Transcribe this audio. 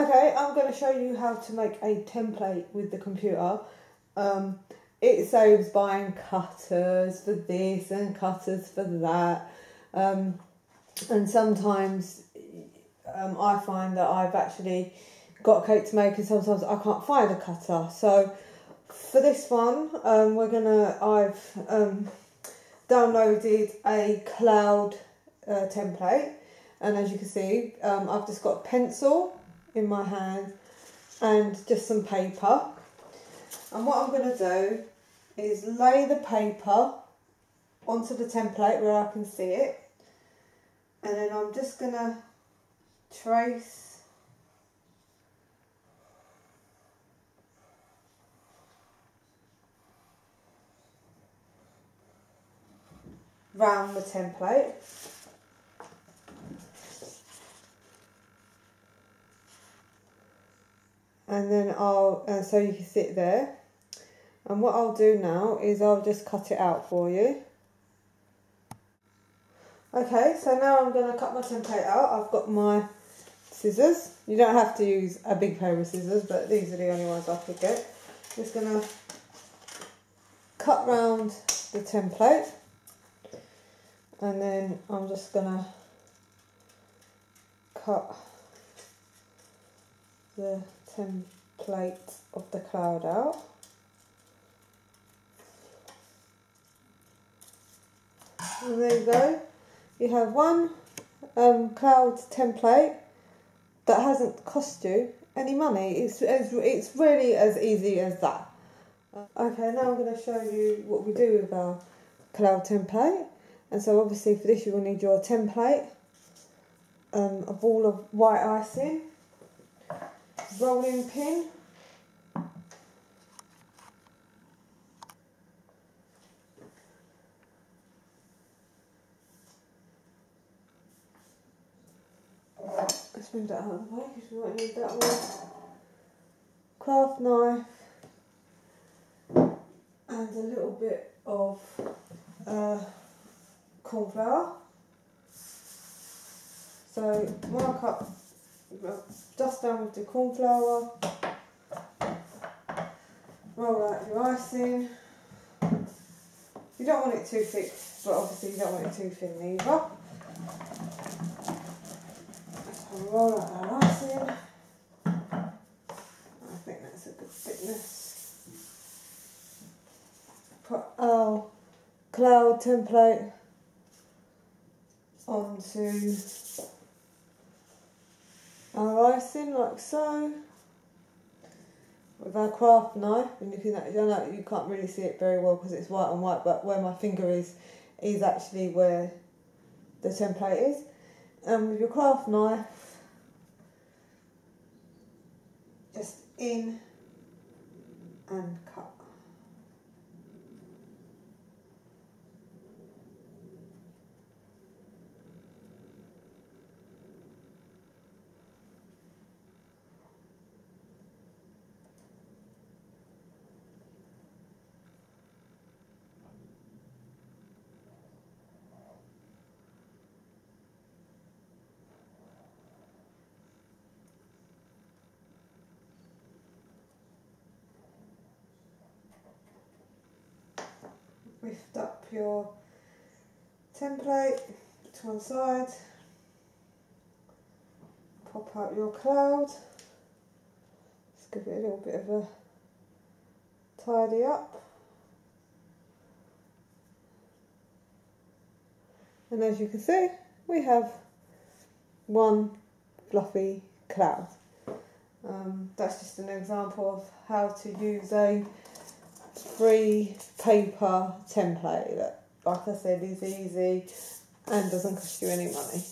Okay, I'm going to show you how to make a template with the computer. It saves buying cutters for this and cutters for that. And sometimes I find that I've actually got a cake to make and sometimes I can't find a cutter. So for this one, I've downloaded a cloud template, and as you can see, I've just got a pencil in my hand and just some paper. And what I'm going to do is lay the paper onto the template where I can see it, and then I'm just going to trace round the template. And then so you can sit there. And what I'll do now is I'll just cut it out for you. Okay, so now I'm going to cut my template out. I've got my scissors. You don't have to use a big pair of scissors, but these are the only ones I could get. Just going to cut round the template. And then I'm just going to cut the template of the cloud out. And there you go. You have one cloud template that hasn't cost you any money. It's really as easy as that. Okay, now I'm going to show you what we do with our cloud template. And so obviously for this you will need your template, a ball of white icing, rolling pin, let's move that out of the way because we won't need that one, craft knife and a little bit of corn flour. So mark up, dust down with the corn flour, roll out your icing. You don't want it too thick, but obviously you don't want it too thin either. So roll out our icing. I think that's a good thickness. Put our cloud template onto our icing like so with our craft knife, and you can't really see it very well because it's white on white, but where my finger is actually where the template is. And with your craft knife, just in and cut. Lift up your template to one side, pop out your cloud, just give it a little bit of a tidy up, and as you can see we have one fluffy cloud. That's just an example of how to use a free paper template that, like I said, is easy and doesn't cost you any money.